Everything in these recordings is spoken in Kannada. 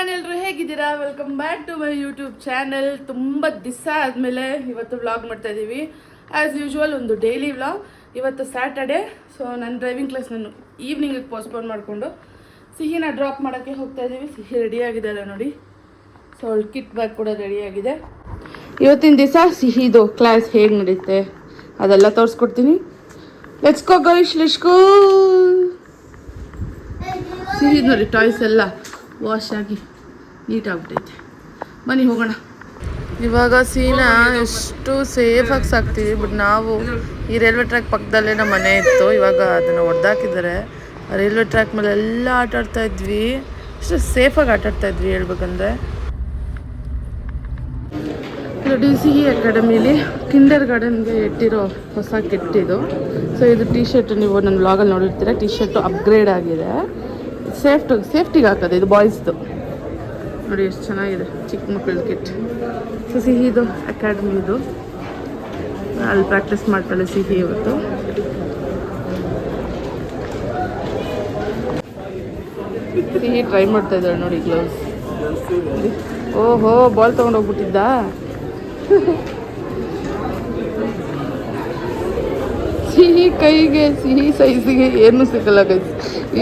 ಎವ್ರಿವನ್, ಎಲ್ಲರೂ ಹೇಗಿದ್ದೀರಾ? Welcome back to my YouTube channel. ತುಂಬ ದಿವಸ ಆದಮೇಲೆ ಇವತ್ತು ವ್ಲಾಗ್ ಮಾಡ್ತಾ ಇದ್ದೀವಿ. ಆ್ಯಸ್ ಯೂಶ್ವಲ್ ಒಂದು ಡೈಲಿ ವ್ಲಾಗ್. ಇವತ್ತು ಸ್ಯಾಟರ್ಡೆ, ಸೊ ನನ್ನ ಡ್ರೈವಿಂಗ್ ಕ್ಲಾಸ್ ನಾನು ಈವ್ನಿಂಗಿಗೆ ಪೋಸ್ಟ್ಪೋನ್ ಮಾಡಿಕೊಂಡು ಸಿಹಿನ ಡ್ರಾಪ್ ಮಾಡೋಕ್ಕೆ ಹೋಗ್ತಾ ಇದ್ದೀವಿ. ಸಿಹಿ ರೆಡಿಯಾಗಿದ್ದಾಳೆ ನೋಡಿ. ಸೊ ಅವಳು ಕಿಟ್ ಬ್ಯಾಗ್ ಕೂಡ ರೆಡಿಯಾಗಿದೆ. ಇವತ್ತಿನ ದಿವಸ ಸಿಹಿದು ಕ್ಲಾಸ್ ಹೇಗೆ ನಡೆಯುತ್ತೆ ಅದೆಲ್ಲ ತೋರಿಸ್ಕೊಡ್ತೀನಿ. Let's go guys, let's go. ಸಿಹಿ ನೋಡಿ ಟಾಯ್ಸ್ ಎಲ್ಲ ವಾಶ್ ಆಗಿ ನೀಟಾಗ್ಬಿಟ್ಟೈತೆ. ಬನ್ನಿ ಹೋಗೋಣ. ಇವಾಗ ಸೀನಾ ಎಷ್ಟು ಸೇಫಾಗಿ ಸಾಕ್ತೀವಿ. ಬಟ್ ನಾವು ಈ ರೈಲ್ವೆ ಟ್ರ್ಯಾಕ್ ಪಕ್ಕದಲ್ಲೇ ನಮ್ಮ ಮನೆ ಇತ್ತು. ಇವಾಗ ಅದನ್ನು ಹೊಡೆದಾಕಿದ್ದಾರೆ. ರೈಲ್ವೆ ಟ್ರ್ಯಾಕ್ ಮೇಲೆ ಎಲ್ಲ ಆಟಾಡ್ತಾ ಇದ್ವಿ. ಎಷ್ಟು ಸೇಫಾಗಿ ಆಟಾಡ್ತಾ ಇದ್ವಿ ಹೇಳ್ಬೇಕಂದ್ರೆ. ಡಿ ಸಿ ಇ ಅಕಾಡೆಮಿಲಿ ಕಿಂಡರ್ ಗಾರ್ಡನ್ಗೆ ಇಟ್ಟಿರೋ ಹೊಸ ಕಿಟ್ ಇದು. ಸೊ ಇದು ಟಿ ಶರ್ಟ್, ನೀವು ನನ್ನ ವ್ಲಾಗಲ್ಲಿ ನೋಡಿರ್ತೀರ. ಟಿ ಶರ್ಟು ಅಪ್ಗ್ರೇಡ್ ಆಗಿದೆ. ಸೇಫ್ಟಿಗೆ ಹಾಕೋದು. ಇದು ಬಾಯ್ಸ್ದು ನೋಡಿ, ಎಷ್ಟು ಚೆನ್ನಾಗಿದೆ. ಚಿಕ್ಕ ಮಕ್ಕಳ ಕಿಟ್. ಸೊ ಸಿಹಿದು ಅಕಾಡೆಮಿದು ಅಲ್ಲಿ ಪ್ರಾಕ್ಟೀಸ್ ಮಾಡ್ತಾಳೆ ಸಿಹಿ ಇವತ್ತು. ಸಿಹಿ ಟ್ರೈ ಮಾಡ್ತಾ ಇದ್ದಾಳೆ ನೋಡಿ ಗ್ಲೌಸ್. ಓಹೋ, ಬಾಲ್ ತೊಗೊಂಡೋಗ್ಬಿಟ್ಟಿದ್ದ. ಸಿಹಿ ಕೈಗೆ, ಸಿಹಿ ಸೈಜಿಗೆ ಏನು ಸಿಗಲ್ಲ ಗೈಸ್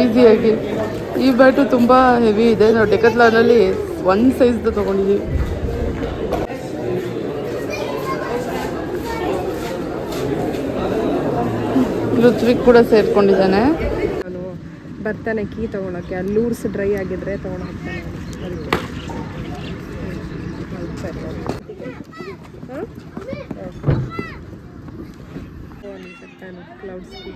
ಈಸಿಯಾಗಿ. ಈ ಬ್ಯಾಟು ತುಂಬ ಹೆವಿ ಇದೆ. ನಾವು ಡೆಕತ್ಲಾನಲ್ಲಿ ಒಂದು ಸೈಜ್ದು ತೊಗೊಂಡಿದ್ದೀವಿ. ಋತ್ವಿಕ್ ಕೂಡ ಸೇರ್ಕೊಂಡಿದ್ದಾನೆ. ನಾನು ಬರ್ತಾನೆ ಕೀ ತೊಗೊಳಕ್ಕೆ. ಅಲ್ಲಿ ಲೂರ್ಸ್ ಡ್ರೈ ಆಗಿದ್ರೆ ತೊಗೊಂಡು ಹೋಗ್ತಾನೆ. ಅದಕ್ಕೆ ಸರಿ ಬರ್ತಾನೆ ಕ್ಲೌಡ್ಸ್ ಕೀ.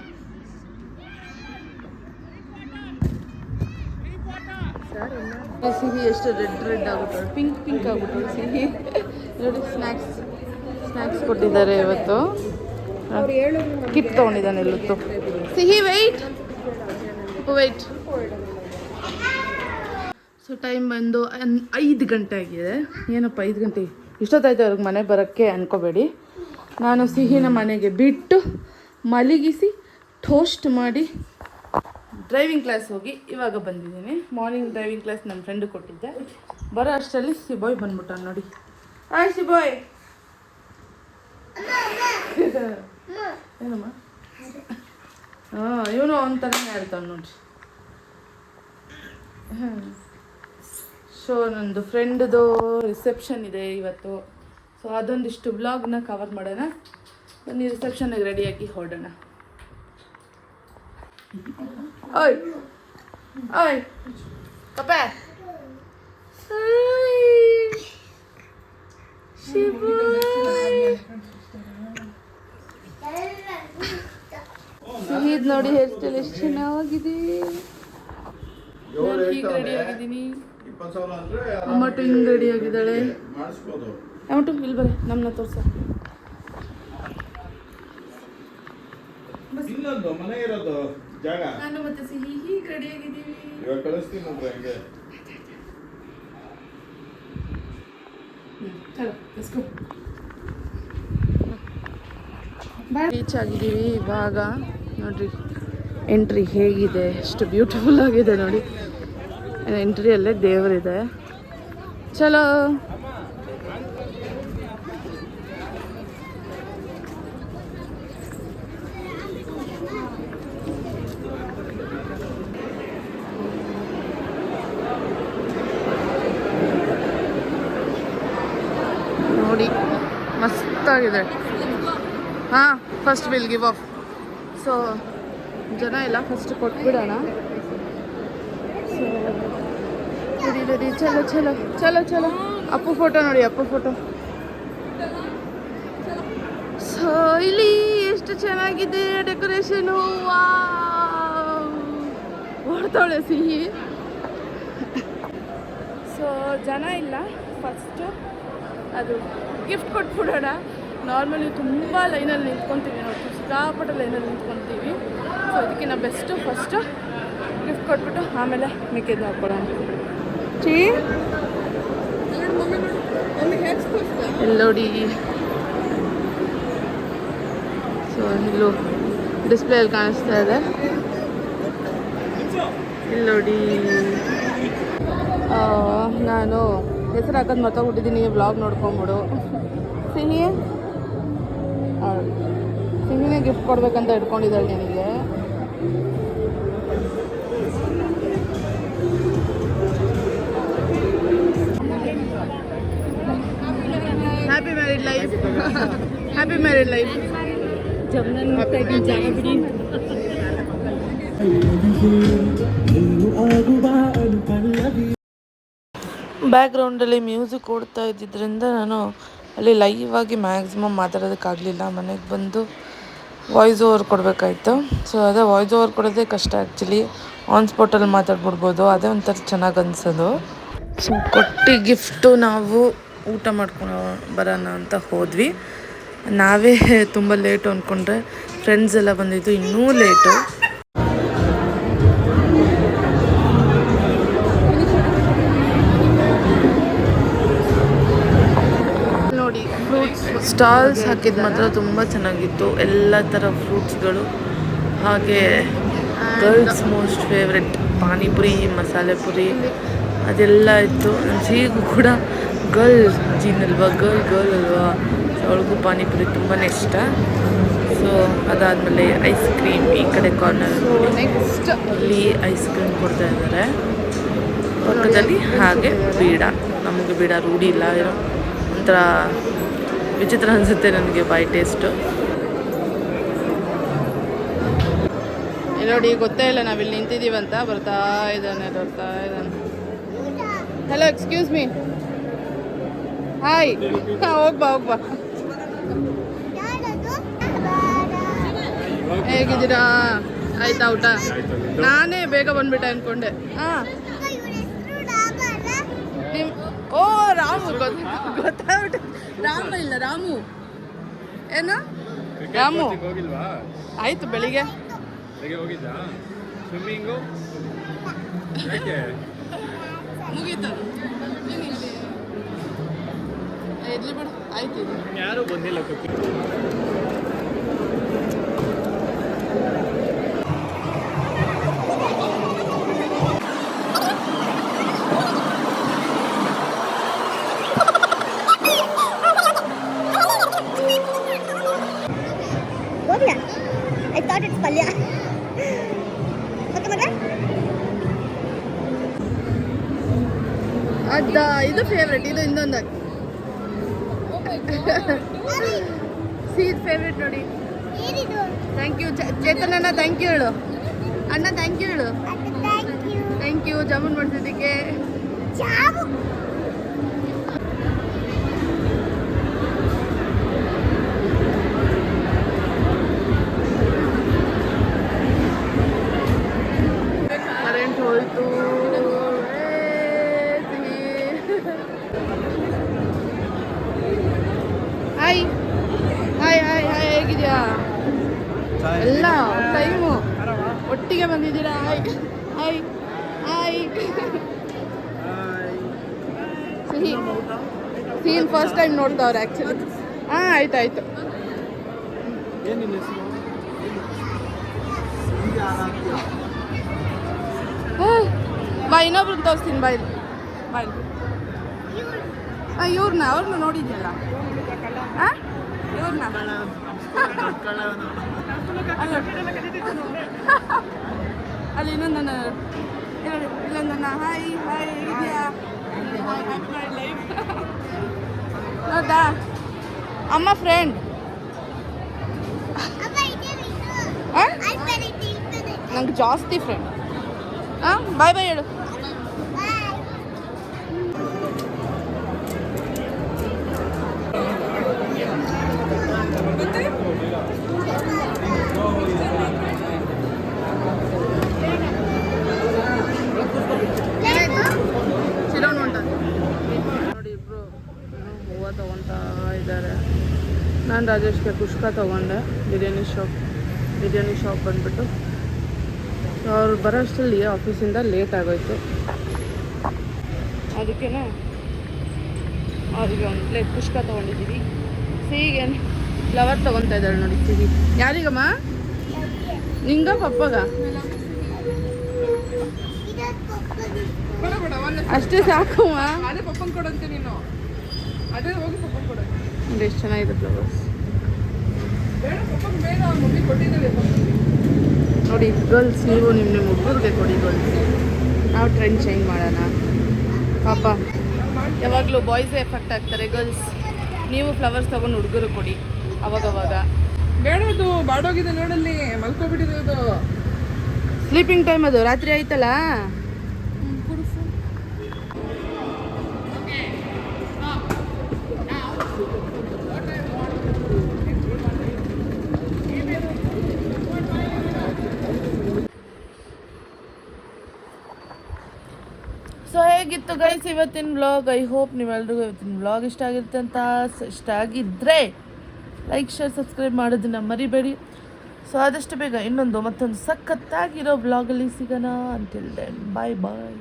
ಸಿಹಿ ಎಷ್ಟು ರೆಡ್ ಆಗುತ್ತೆ, ಪಿಂಕ್ ಆಗುತ್ತೆ ಸಿಹಿ ನೋಡಿ. ಸ್ನ್ಯಾಕ್ಸ್ ಕೊಟ್ಟಿದ್ದಾರೆ ಇವತ್ತು. ಕಿಟ್ ತೊಗೊಂಡಿದ್ದಾನೆ ಎಲ್ಲತ್ತು. ಸಿಹಿ ವೆಯ್ಟ್. ಸೊ ಟೈಮ್ ಬಂದು 5 ಗಂಟೆ ಆಗಿದೆ. ಏನಪ್ಪ 5 ಗಂಟೆ ಇಷ್ಟೊತ್ತಾಯ್ತು ಅವ್ರಿಗೆ ಮನೆ ಬರೋಕ್ಕೆ ಅನ್ಕೋಬೇಡಿ. ನಾನು ಸಿಹಿನ ಮನೆಗೆ ಬಿಟ್ಟು ಮಲಗಿಸಿ ಟೋಸ್ಟ್ ಮಾಡಿ ಡ್ರೈವಿಂಗ್ ಕ್ಲಾಸ್ ಹೋಗಿ ಇವಾಗ ಬಂದಿದ್ದೀನಿ. ಮಾರ್ನಿಂಗ್ ಡ್ರೈವಿಂಗ್ ಕ್ಲಾಸ್ ನನ್ನ ಫ್ರೆಂಡು ಕೊಟ್ಟಿದ್ದೆ. ಬರೋ ಅಷ್ಟರಲ್ಲಿ ಸಿಬಾಯ್ ಬಂದ್ಬಿಟ್ಟ ನೋಡಿ. ಹಾಯ್ ಸಿಬಾಯ್. ಏನಮ್ಮ? ಹಾಂ, ಇವನು ಒಂಥರನೇ ಆಡ್ತಾನೆ ನೋಡ್ರಿ. ಸೊ ನಂದು ಫ್ರೆಂಡ್ದು ರಿಸೆಪ್ಷನ್ ಇದೆ ಇವತ್ತು. ಸೊ ಅದೊಂದಿಷ್ಟು ವ್ಲಾಗ್ನ ಕವರ್ ಮಾಡೋಣ. ಬನ್ನಿ ರಿಸೆಪ್ಷನ್ಗೆ ರೆಡಿಯಾಗಿ ಹೊರಡೋಣ. ಓಯ್ ಓಯ್ ಕಪ್ಪ. ಸಿಹಿದ್ ನೋಡಿ ಹೇರ್ ಸ್ಟೈಲ್ ಎಷ್ಟು ಚೆನ್ನಾಗಿದೆ. ನಾನು ಹೀಗೆ ರೆಡಿ ಆಗಿದ್ದೀನಿ. ಅಮ್ಮಟ್ಟು ಹಿಂಗೆ ರೆಡಿ ಆಗಿದ್ದಾಳೆ. ಅಮ್ಮಟ್ಟು ಇಲ್ಲಿ ಬರ್ರಿ, ನಮ್ಮನ್ನ ತೋರ್ಸ. ನಾನು ಮತ್ತೆ ಸಿಹಿ ಹೀಗೆ ರೆಡಿ ಆಗಿದ್ದೀವಿ. ರೀಚ್ ಆಗಿದ್ದೀವಿ ಇವಾಗ. ನೋಡ್ರಿ ಎಂಟ್ರಿ ಹೇಗಿದೆ, ಎಷ್ಟು ಬ್ಯೂಟಿಫುಲ್ ಆಗಿದೆ ನೋಡಿ. ಎಂಟ್ರಿಯಲ್ಲೇ ದೇವರಿದೆ. ಚಲೋ. ನೋಡಿ ಮಸ್ತಾಗಿದೆ. ಹಾಂ, first will give of. So ಜನ ಇಲ್ಲ, ಫಸ್ಟ್ ಕೊಟ್ಬಿಡೋಣ. ಸೊ ರೆಡಿ ಚಲೋ ಚಲೋ ಚಲೋ ಚಲೋ. ಅಪ್ಪು ಫೋಟೋ ನೋಡಿ, ಅಪ್ಪು ಫೋಟೋ. ಸೊ ಇಲ್ಲಿ ಎಷ್ಟು ಚೆನ್ನಾಗಿದೆ ಡೆಕೋರೇಷನು. ಓಡ್ತಾಳೆ ಸಿಹಿ. ಸೊ ಜನ ಇಲ್ಲ, ಫಸ್ಟು ಅದು ಗಿಫ್ಟ್ ಕೊಟ್ಬಿಡೋಣ. ನಾರ್ಮಲಿ ತುಂಬ ಲೈನಲ್ಲಿ ನಿಂತ್ಕೊತೀವಿ ನಾವು, ಸಿಕ್ಕಾಪಟ್ಟೆ ಲೈನಲ್ಲಿ ನಿಂತ್ಕೊತೀವಿ. ಸೊ ಅದಕ್ಕಿಂತ ಬೆಸ್ಟು ಫಸ್ಟು ಗಿಫ್ಟ್ ಕೊಟ್ಬಿಟ್ಟು ಆಮೇಲೆ ಮಿಕ್ಕಿದ್ದು ಹಾಕ್ಕೊಡೋಣ. ಎಲ್ಲೋಡಿ. ಸೊ ಇಲ್ಲೂ ಡಿಸ್ಪ್ಲೇಯಲ್ಲಿ ಕಾಣಿಸ್ತಾ ಇದೆ. ಇಲ್ಲಿ ನೋಡಿ ನಾನು ಹೆಸರು ಹಾಕೋದು ಮರ್ತೋಗ್ಬಿಟ್ಟಿದ್ದೀನಿ, ವ್ಲಾಗ್ ನೋಡ್ಕೊಂಬಿಡು. ಸಿಹಿ ಸಿಹಿನೇ ಗಿಫ್ಟ್ ಕೊಡ್ಬೇಕಂತ ಇಟ್ಕೊಂಡಿದ್ದಾಳೆ ನಿನಗೆ. Happy married life. Happy married life. ಬ್ಯಾಕ್ಗ್ರೌಂಡಲ್ಲಿ ಮ್ಯೂಸಿಕ್ ಓಡ್ತಾ ಇದ್ದಿದ್ದರಿಂದ ನಾನು ಅಲ್ಲಿ ಲೈವ್ ಆಗಿ ಮ್ಯಾಕ್ಸಿಮಮ್ ಮಾತಾಡೋದಕ್ಕಾಗಲಿಲ್ಲ. ಮನೆಗೆ ಬಂದು ವಾಯ್ಸ್ ಓವರ್ ಕೊಡಬೇಕಾಯ್ತು. ಸೊ ಅದೇ ವಾಯ್ಸ್ ಓವರ್ ಕೊಡೋದೇ ಕಷ್ಟ ಆ್ಯಕ್ಚುಲಿ. ಆನ್ ಸ್ಪಾಟಲ್ಲಿ ಮಾತಾಡ್ಬಿಡ್ಬೋದು, ಅದೇ ಒಂಥರ ಚೆನ್ನಾಗಿ ಅನಿಸೋದು. ಸೊ ಕೊಟ್ಟು ಗಿಫ್ಟು ನಾವು ಊಟ ಮಾಡ್ಕೊಂಡು ಬರೋಣ ಅಂತ ಹೋದ್ವಿ. ನಾವೇ ತುಂಬ ಲೇಟು ಅಂದ್ಕೊಂಡ್ರೆ ಫ್ರೆಂಡ್ಸ್ ಎಲ್ಲ ಬಂದಿದ್ದು ಇನ್ನೂ ಲೇಟು. ನೋಡಿ ಫ್ರೂಟ್ಸ್ ಸ್ಟಾಲ್ಸ್ ಹಾಕಿದ್ದು ಮಾತ್ರ ತುಂಬ ಚೆನ್ನಾಗಿತ್ತು. ಎಲ್ಲ ಥರ ಫ್ರೂಟ್ಸ್ಗಳು, ಹಾಗೆ ಗರ್ಲ್ಸ್ ಮೋಸ್ಟ್ ಫೇವ್ರೆಟ್ ಪಾನಿಪುರಿ, ಮಸಾಲೆ ಪುರಿ ಅದೆಲ್ಲ ಇತ್ತು. ನನ್ನ ಜೀಗೂ ಕೂಡ ಜೀನಲ್ವಾ ಗರ್ಲ್ ಅಲ್ವಾ, ಅವಳಿಗೂ ಪಾನಿಪುರಿ ತುಂಬಾ ಇಷ್ಟ. ಸೊ ಅದಾದಮೇಲೆ ಐಸ್ ಕ್ರೀಮ್ ಈ ಕಡೆ ಕಾರ್ನರ್ ನೆಕ್ಸ್ಟ್ ಅಲ್ಲಿ ಐಸ್ ಕ್ರೀಮ್ ಕೊಡ್ತಾ ಇದ್ದಾರೆ ಪಕ್ಕದಲ್ಲಿ. ಹಾಗೆ ಬೀಡ, ನಮಗೆ ಬೀಡ ರೂಢಿ ಇಲ್ಲ, ಒಂಥರ ವಿಚಿತ್ರ ಅನಿಸುತ್ತೆ ನನಗೆ ಬಾಯಿ ಟೇಸ್ಟು. ನೋಡಿ ಗೊತ್ತೇ ಇಲ್ಲ ನಾವಿಲ್ಲಿ ನಿಂತಿದ್ದೀವಂತ. ಬರ್ತಾ ಇದ್ದಾನೆ. Hello, excuse me. ಹಾಯ್. ಹೋಗ್ಬಾ. ಹೇಗಿದ್ದೀರಾ? ಆಯ್ತಾ ಊಟ? ನಾನೇ ಬೇಗ ಬಂದ್ಬಿಟ್ಟೆ ಅನ್ಕೊಂಡೆ. ಹಾಂ, ಓ ರಾಮು ಗೊತ್ತಾಗ್ಬಿಟ್ಟು. ರಾಮ ಇಲ್ಲ, ರಾಮು. ಏನು ರಾಮು? ಆಯ್ತು, ಬೆಳಿಗ್ಗೆ ಮುಗೀತು. ಇರ್ಲಿ ಬಿಡು, ಆಯ್ತು. ಯಾರು ಬಂದಿಲ್ಲ. I thought it's palya. Okay, ಅದ ಇದು ಫೇವ್ರೆಟ್, ಇದು ಇನ್ನೊಂದು ಸೀಟ್ ಫೇವ್ರೆಟ್ ನೋಡಿ. ಥ್ಯಾಂಕ್ ಯು ಚೇತನ್ ಅಣ್ಣ, ಥ್ಯಾಂಕ್ ಯು ಹೇಳು. ಅಣ್ಣ ಥ್ಯಾಂಕ್ ಯು ಹೇಳು. ಥ್ಯಾಂಕ್ ಯು ಜಾಮೂನ್ ಮಾಡಿದ್ದಕ್ಕೆ. ಕರೆಂಟ್ ಹೋಯ್ತು. ಹಾಯ್ ಹಾಯ್ ಹಾಯ್ ಹಾಯ್, ಹೇಗಿದ್ಯಾ? ಎಲ್ಲ ಟೈಮು ಒಟ್ಟಿಗೆ ಬಂದಿದ್ದೀರಾ? Hi hi hi. Scene first time ನೋಡ್ತಾವ್ರೆ ಆ್ಯಕ್ಚುಲಿ. ಹಾಂ, ಆಯ್ತಾಯ್ತು. ಬಾ, ಇನ್ನೊಬ್ರನ್ನ ತೋರಿಸ್ತೀನಿ. ಬಾಯ್ ಅವ್ರನ್ನ ನೋಡಿದ್ಯಲ್ಲ? ಹಾಂ, ಇವ್ರನ್ನ ಅಲ್ಲಿ ಇನ್ನೊಂದನ್ನ ಹಾಯ್ ಹಾಯ್, ಹೇಗಿದ್ಯಾ? ಹೌದಾ? ಅಮ್ಮ ಫ್ರೆಂಡ್. ನಂಗೆ ಜಾಸ್ತಿ ಫ್ರೆಂಡ್. ಹಾಂ, ಬಾಯ್ ಬಾಯ್ ಹೇಳು. ನೋಡಿ, ಇಬ್ರು ಹೂವು ತೊಗೊತಾ ಇದ್ದಾರೆ. ನಾನು ರಾಜೇಶ್ಗೆ ಕುಷ್ಕ ತೊಗೊಂಡೆ. ಬಿರಿಯಾನಿ ಶಾಪ್ ಬಂದ್ಬಿಟ್ಟು ಅವ್ರು ಬರೋ ಅಷ್ಟರಲ್ಲಿ ಆಫೀಸಿಂದ ಲೇಟ್ ಆಗೋಯ್ತು. ಅದಕ್ಕೇ ಅವ್ರಿಗೆ ಒಂದು ಪ್ಲೇಟ್ ಕುಷ್ಕ ತೊಗೊಂಡಿದ್ದೀವಿ. ಸಿಹಿಗೆ ಫ್ಲವರ್ ತೊಗೊತಾ ಇದ್ದಾಳೆ ನೋಡಿ ಸಿಹಿ. ಯಾರಿಗಮ್ಮ? ನಿಂಗ ಪಪ್ಪಗ? ಬೇಡ ಒಂದೇ ಅಷ್ಟೇ ಸಾಕುವ. ಅದೇ ಪಪ್ಪನ್ ಕೊಡಂತೆ ನೀನು, ಅದೇ ಹೋಗಿ ಪಪ್ಪನ್ ಕೊಡ. ನೋಡಿ ಎಷ್ಟು ಚೆನ್ನಾಗಿದೆ ಫ್ಲವರ್ಸ್. ಬೇಡ ಪಪ್ಪನ್ ಬೇಡ, ಮಮ್ಮಿ ಕೊಟ್ಟಿದ್ದೇವೆ ಪಪ್ಪನ್ಗೆ. ನೋಡಿ ಗರ್ಲ್ಸ್, ನೀವು ನಿಮ್ಮ ಹುಡುಗರಿಗೆ ಕೊಡಿ ಗರ್ಲ್ಸ್, ನಾವು ಟ್ರೆಂಡ್ ಚೇಂಜ್ ಮಾಡೋಣ. ಪಾಪ ಯಾವಾಗಲೂ ಬಾಯ್ಸೇ ಎಫೆಕ್ಟ್ ಆಗ್ತಾರೆ, ಗರ್ಲ್ಸ್ ನೀವು ಫ್ಲವರ್ಸ್ ತೊಗೊಂಡು ಹುಡುಗರು ಕೊಡಿ ಅವಾಗವಾಗ. ಬೇಡ, ಅದು ಬಾಡೋಗಿದೆ ನೋಡಲ್ಲಿ, ಮಲ್ಕೊಬಿಟ್ಟಿದೆ ಅದು. ಸ್ಲೀಪಿಂಗ್ ಟೈಮ್ ಅದು, ರಾತ್ರಿ ಆಯ್ತಲ್ಲ. ಸೊ ಹೇಗಿತ್ತು ಗೈಸ್ ಇವತ್ತಿನ ವ್ಲಾಗ್? ಐ ಹೋಪ್ ನೀವೆಲ್ರಿಗೂ ಇವತ್ತಿನ ವ್ಲಾಗ್ ಇಷ್ಟ ಆಗಿರುತ್ತೆ ಅಂತ. ಇಷ್ಟ ಆಗಿದ್ದರೆ ಲೈಕ್ ಶೇರ್ ಸಬ್ಸ್ಕ್ರೈಬ್ ಮಾಡೋದನ್ನ ಮರಿಬೇಡಿ. ಸೊ ಆದಷ್ಟು ಬೇಗ ಮತ್ತೊಂದು ಸಖತ್ತಾಗಿರೋ ವ್ಲಾಗಲ್ಲಿ ಸಿಗೋಣ. ಅಂಟಿಲ್ ದೆನ್ ಬಾಯ್ ಬಾಯ್.